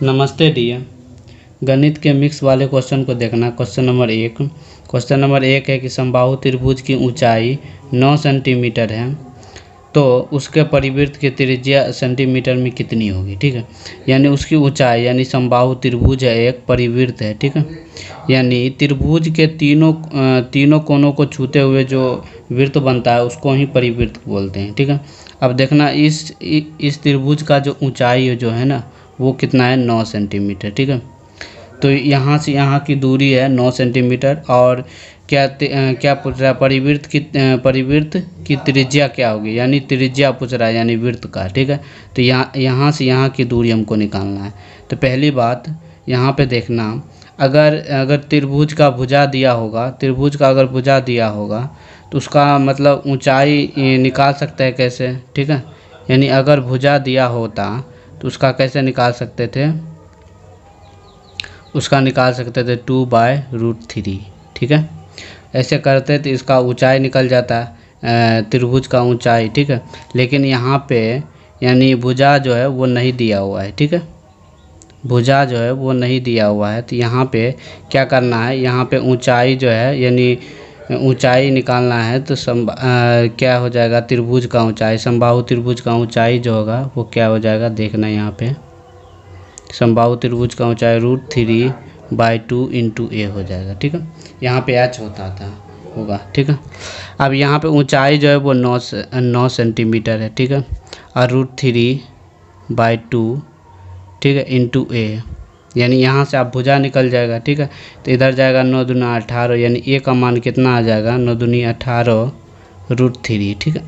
नमस्ते डियर। गणित के मिक्स वाले क्वेश्चन को देखना। क्वेश्चन नंबर एक है कि समबाहु त्रिभुज की ऊंचाई 9 सेंटीमीटर है तो उसके परिवृत्त की त्रिज्या सेंटीमीटर में कितनी होगी। ठीक है, यानी उसकी ऊंचाई, यानी समबाहु त्रिभुज है, एक परिवृत्त है। ठीक है, यानी त्रिभुज के तीनों कोनों को छूते हुए जो वृत्त बनता है उसको ही परिवृत्त बोलते हैं। ठीक है, अब देखना इस त्रिभुज का जो ऊंचाई जो है ना वो कितना है, 9 सेंटीमीटर। ठीक है, तो यहाँ से यहाँ की दूरी है 9 सेंटीमीटर और क्या पूछ रहा है, परिवृत्त की त्रिज्या क्या होगी, यानी त्रिज्या पूछ रहा है, यानी वृत्त का। ठीक है, तो यहाँ से यहाँ की दूरी हमको निकालना है। तो पहली बात यहाँ पे देखना, अगर त्रिभुज का भुजा दिया होगा, तो उसका मतलब ऊंचाई निकाल सकते हैं कैसे। ठीक है, यानी अगर भुजा दिया होता तो उसका कैसे निकाल सकते थे, उसका निकाल सकते थे 2/√3। ठीक है, ऐसे करते तो इसका ऊंचाई निकल जाता है, त्रिभुज का ऊंचाई। ठीक है, लेकिन यहाँ पे यानी भुजा जो है वो नहीं दिया हुआ है। ठीक है, भुजा जो है वो नहीं दिया हुआ है, तो यहाँ पे क्या करना है, यहाँ पे ऊंचाई जो है यानी ऊंचाई निकालना है। तो क्या हो जाएगा, त्रिभुज का ऊंचाई, समबाहु त्रिभुज का ऊंचाई जो होगा वो क्या हो जाएगा, देखना यहाँ पे समबाहु त्रिभुज का ऊंचाई √3/2 × a हो जाएगा। ठीक है, यहाँ पे h होगा। ठीक है, अब यहाँ पे ऊंचाई जो है वो 9 सेंटीमीटर है। ठीक है, और √3/2 ठीक है × a, यानी यहाँ से आप भुजा निकल जाएगा। ठीक है, तो इधर जाएगा 9 दूना 18, यानी a का मान कितना आ जाएगा, 9 दूनी 18 √3। ठीक है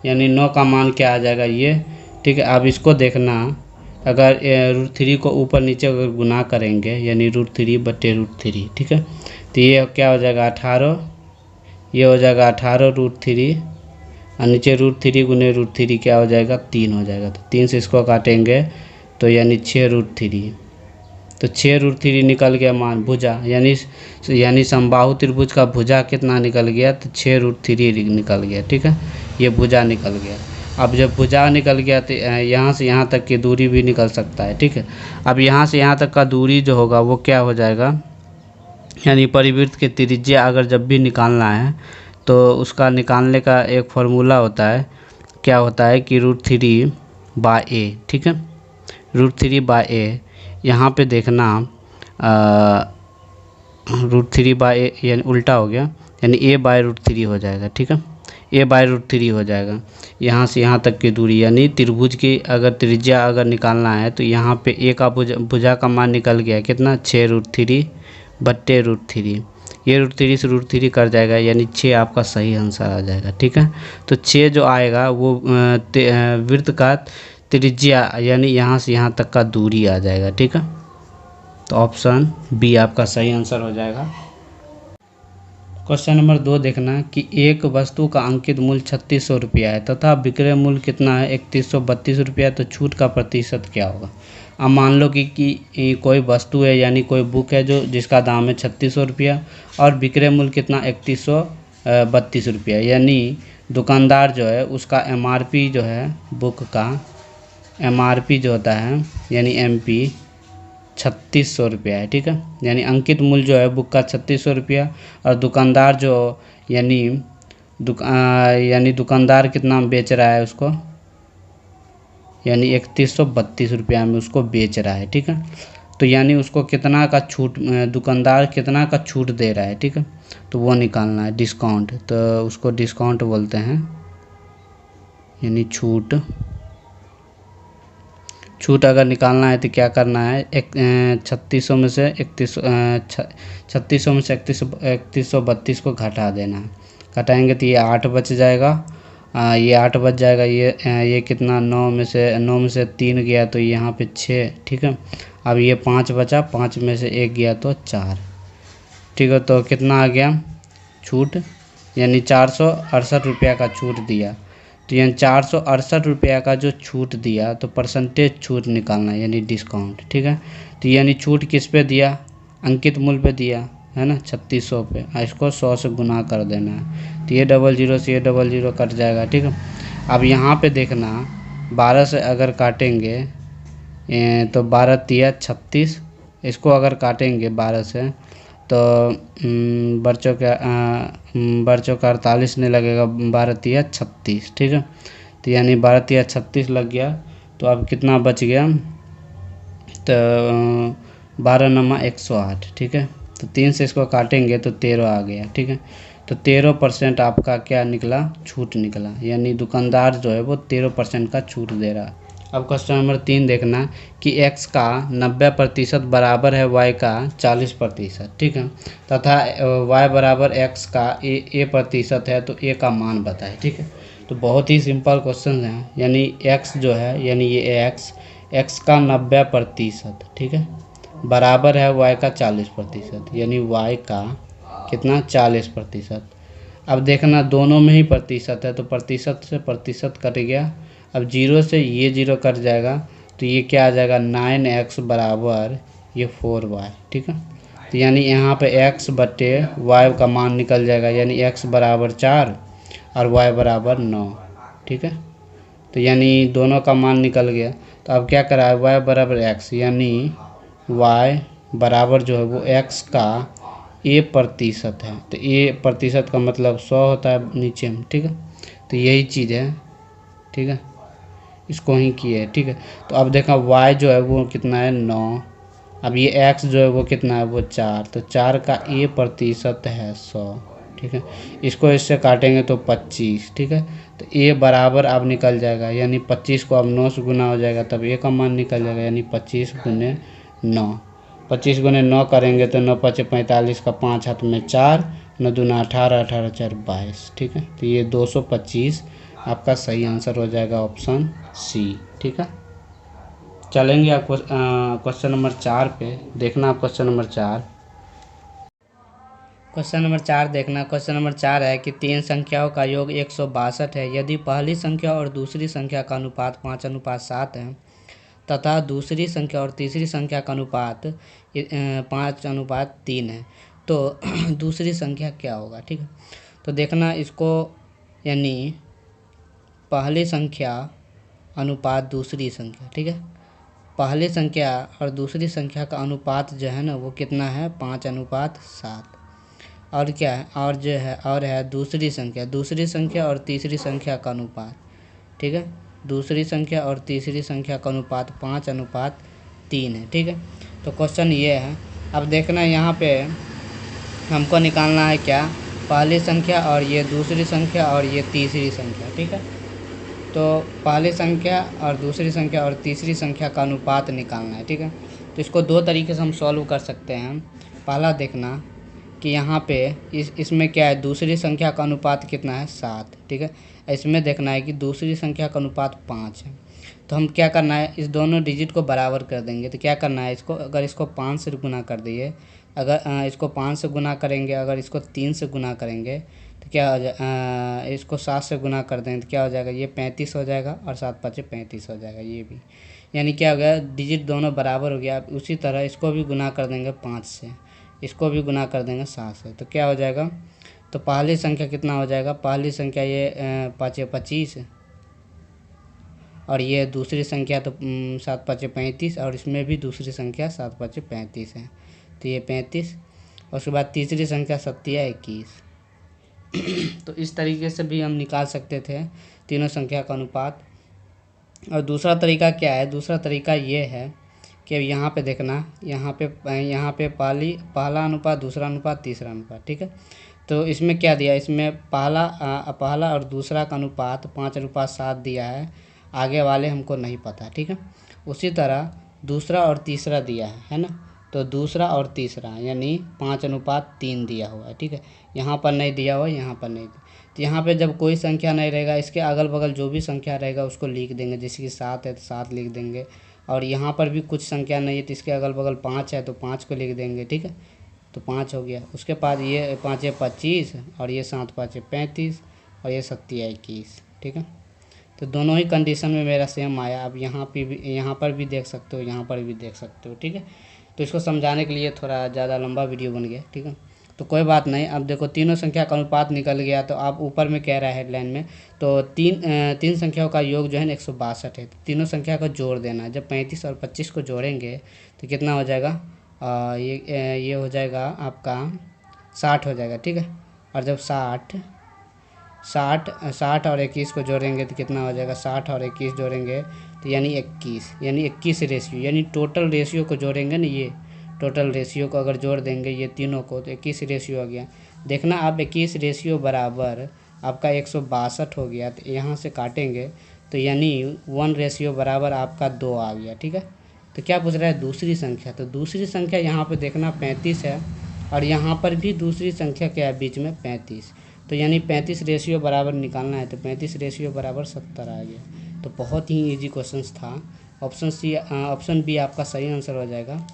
यानी 9 का मान क्या आ जाएगा ये। ठीक है, अब इसको देखना, अगर √3 को ऊपर नीचे अगर गुना करेंगे यानी √3/√3। ठीक है, तो ये क्या हो जाएगा 18, ये हो जाएगा 18 √3 और नीचे √3 गुने √3 क्या हो जाएगा, 3 हो जाएगा। तो 3 से इसको काटेंगे तो यानी 6 √3, तो 6 √3 निकल गया मान भुजा, यानी समबाहु त्रिभुज का भुजा कितना निकल गया, तो 6 √3 निकल गया। ठीक है, ये भुजा निकल गया। अब जब भुजा निकल गया तो यहाँ से यहाँ तक की दूरी भी निकल सकता है। ठीक है, अब यहाँ से यहाँ तक का दूरी जो होगा वो क्या हो जाएगा, यानी परिवृत्त की त्रिज्या अगर जब भी निकालना है तो उसका निकालने का एक फार्मूला होता है, क्या होता है कि √3/a। ठीक है, √3/a, यहाँ पे देखना √3/a यानी उल्टा हो गया, यानी a/√3 हो जाएगा। ठीक है, a/√3 हो जाएगा। यहाँ से यहाँ तक की दूरी, यानी त्रिभुज की अगर त्रिज्या अगर निकालना है तो यहाँ पे a का भुजा का मान निकल गया कितना, 6 √3/√3। ये √3 से √3 कर जाएगा, यानी 6 आपका सही आंसर आ जाएगा। ठीक है, तो 6 जो आएगा वो वृत्त का त्रिज्या, यानी यहाँ से यहाँ तक का दूरी आ जाएगा। ठीक है, तो ऑप्शन बी आपका सही आंसर हो जाएगा। क्वेश्चन नंबर 2 देखना कि एक वस्तु का अंकित मूल्य 3600 रुपया है तथा विक्रय मूल्य कितना है, 3132 रुपया, तो छूट का प्रतिशत क्या होगा। अब मान लो कि कोई वस्तु है, यानी कोई बुक है जिसका दाम है 3600 रुपया और विक्रय मूल्य कितना 3132 रुपया, यानी दुकानदार जो है उसका MRP जो है, बुक का MRP जो होता है यानी MP 3600 रुपया है। ठीक है, यानी अंकित मूल्य जो है बुक का 3600 रुपया और दुकानदार जो यानी दुकानदार कितना बेच रहा है उसको, यानी 3132 रुपया में उसको बेच रहा है। ठीक है, तो यानी उसको कितना का छूट, दुकानदार कितना का छूट दे रहा है। ठीक है, तो वो निकालना है, डिस्काउंट, तो उसको डिस्काउंट बोलते हैं, यानी छूट अगर निकालना है तो क्या करना है, 3600 में से 3132 को घटा देना है। घटाएंगे तो ये 8 बच जाएगा, ये 8 बच जाएगा, ये कितना 9 में से 3 गया तो यहाँ पे 6। ठीक है, अब ये 5 बचा, 5 में से 1 गया तो 4। ठीक है, तो कितना आ गया छूट, यानी 468 रुपया का छूट दिया। तो यानी 468 रुपया का जो छूट दिया तो परसेंटेज छूट निकालना है, यानी डिस्काउंट। ठीक है, तो यानी छूट किस पे दिया, अंकित मूल्य पे दिया है ना, 3600 पे, इसको 100 से गुना कर देना है, तो ये 00 से ये 00 कट जाएगा। ठीक है, अब यहाँ पे देखना 12 से अगर काटेंगे तो 12 तिया 36, इसको अगर काटेंगे 12 से तो बर्चों का 48 नहीं लगेगा, 12 तिया 36, ठीक है। तो यानी 12 तिया 36 लग गया। तो अब कितना बच गया, तो 12 नमा 108, ठीक है। तो 3 से इसको काटेंगे तो 13 आ गया, ठीक है। तो 13% आपका क्या निकला, छूट निकला, यानी दुकानदार जो है वो 13% का छूट दे रहा है। अब क्वेश्चन नंबर 3 देखना कि x का 90% बराबर है y का 40%, ठीक है, तथा y बराबर x का a प्रतिशत है, तो a का मान बताए, ठीक है। तो बहुत ही सिंपल क्वेश्चन है, यानी x जो है, यानी ये x का 90%, ठीक है, बराबर है y का 40%, यानी y का कितना 40%। अब देखना दोनों में ही प्रतिशत है, तो प्रतिशत से प्रतिशत कट गया। अब 0 से ये 0 कट जाएगा, तो ये क्या आ जाएगा 9x बराबर ये 4y, ठीक है। तो यानी यहाँ पे x बटे y का मान निकल जाएगा, यानी x बराबर 4 और y बराबर 9, ठीक है। तो यानी दोनों का मान निकल गया। तो अब क्या करा है, y बराबर x, यानी y बराबर जो है वो x का a प्रतिशत है। तो a प्रतिशत का मतलब 100 होता है नीचे में, ठीक है। तो यही चीज़ है, ठीक है, इसको ही किए, ठीक है। तो अब देखा y जो है वो कितना है 9, अब ये x जो है वो कितना है वो 4, तो 4 का a प्रतिशत है 100, ठीक है। इसको इससे काटेंगे तो 25, ठीक है। तो a बराबर अब निकल जाएगा, यानी 25 को अब 9 से गुना हो जाएगा, तब a का मान निकल जाएगा, यानी 25 गुने 9, 25 गुने 9 करेंगे तो 9 पचे 45 का 5 हाथ में 4, 9 दूना 18, 18 4 22, ठीक है। तो ये 225 आपका सही आंसर हो जाएगा, ऑप्शन सी, ठीक है। चलेंगे आप क्वेश्चन नंबर 4 पे। देखना आप क्वेश्चन नंबर 4, क्वेश्चन नंबर 4 देखना। क्वेश्चन नंबर 4 है कि 3 संख्याओं का योग 162 है, यदि पहली संख्या और दूसरी संख्या का अनुपात 5:7 है तथा दूसरी संख्या और तीसरी संख्या का अनुपात 5:3 है, तो दूसरी संख्या क्या होगा, ठीक है। तो देखना इसको, यानी पहली संख्या अनुपात दूसरी संख्या, ठीक है, पहली संख्या और दूसरी संख्या का अनुपात जो है ना वो कितना है 5:7, और क्या है, और जो है और है दूसरी संख्या और तीसरी संख्या का अनुपात, ठीक है, दूसरी संख्या और तीसरी संख्या का अनुपात 5:3 है, ठीक है। तो क्वेश्चन ये है, अब देखना यहाँ पे हमको निकालना है क्या, पहली संख्या और ये दूसरी संख्या और ये तीसरी संख्या, ठीक है। तो पहली संख्या और दूसरी संख्या और तीसरी संख्या का अनुपात निकालना है, ठीक है। तो इसको दो तरीके से हम सॉल्व कर सकते हैं। पहला देखना कि यहाँ पे इसमें क्या है, दूसरी संख्या का अनुपात कितना है 7, ठीक है। इसमें देखना है कि दूसरी संख्या का अनुपात 5 है, तो हम क्या करना है, इस दोनों डिजिट को बराबर कर देंगे। तो क्या करना है, इसको अगर इसको 5 से गुना कर दिए, अगर इसको 5 से गुना करेंगे, अगर इसको 3 से गुना करेंगे तो क्या हो जाए, इसको 7 से गुना कर देंगे तो क्या हो जाएगा, ये 35 हो जाएगा, और 7 5 35 हो जाएगा, ये भी, यानी क्या हो गया, डिजिट दोनों बराबर हो गया। उसी तरह इसको भी गुना कर देंगे 5 से, इसको भी गुना कर देंगे 7 से, तो क्या हो जाएगा, तो पहली संख्या कितना हो जाएगा, पहली संख्या ये 5 25, और ये दूसरी संख्या तो 7 5 35, और इसमें भी दूसरी संख्या 7 5 35 है, तो ये 35, और उसके बाद तीसरी संख्या 7 21। तो इस तरीके से भी हम निकाल सकते थे तीनों संख्या का अनुपात। और दूसरा तरीका क्या है, दूसरा तरीका ये है कि यहाँ पे देखना, यहाँ पे पहला अनुपात, दूसरा अनुपात, तीसरा अनुपात, ठीक है। तो इसमें क्या दिया, इसमें पहला और दूसरा का अनुपात 5:7 दिया है, आगे वाले हमको नहीं पता, ठीक है। उसी तरह दूसरा और तीसरा दिया है ना, तो दूसरा और तीसरा यानी 5:3 दिया हुआ है, ठीक है। यहाँ पर नहीं दिया हुआ, यहाँ पर नहीं दिया, तो यहाँ पे जब कोई संख्या नहीं रहेगा, इसके अगल बगल जो भी संख्या रहेगा उसको लिख देंगे, जैसे कि 7 है तो 7 लिख देंगे, और यहाँ पर भी कुछ संख्या नहीं है तो इसके अगल बगल 5 है तो 5 को लिख देंगे, ठीक है। तो 5 हो गया। उसके बाद ये 5 25, और ये 7 5 35, और ये 7 21, ठीक है। तो दोनों ही कंडीशन में मेरा सेम आया। अब यहाँ पर भी देख सकते हो, यहाँ पर भी देख सकते हो, ठीक है। तो इसको समझाने के लिए थोड़ा ज़्यादा लंबा वीडियो बन गया, ठीक है। तो कोई बात नहीं। अब देखो तीनों संख्या का अनुपात निकल गया, तो आप ऊपर में कह रहा है हेडलाइन में, तो तीन संख्याओं का योग जो है ना 162 है। तो तीनों संख्या को जोड़ देना है। जब 35 और 25 को जोड़ेंगे तो कितना हो जाएगा, ये हो जाएगा आपका 60 हो जाएगा, ठीक है। और जब 60 और 21 को जोड़ेंगे तो कितना हो जाएगा, 60 और 21 जोड़ेंगे तो यानी 21 रेशियो, यानी टोटल रेशियो को जोड़ेंगे ना, ये टोटल रेशियो को अगर जोड़ देंगे ये तीनों को तो 21 रेशियो आ गया। देखना आप 21 रेशियो बराबर आपका 162 हो गया, तो यहाँ से काटेंगे तो यानी 1 रेशियो बराबर आपका 2 आ गया, ठीक है। तो क्या पूछ रहा है, दूसरी संख्या। तो दूसरी संख्या यहाँ पे देखना 35 है, और यहाँ पर भी दूसरी संख्या क्या है बीच में, 35। तो यानी 35 रेशियो बराबर निकालना है, तो 35 रेशियो बराबर 70 आ गया। तो बहुत ही इजी क्वेश्चन था। ऑप्शन बी आपका सही आंसर हो जाएगा।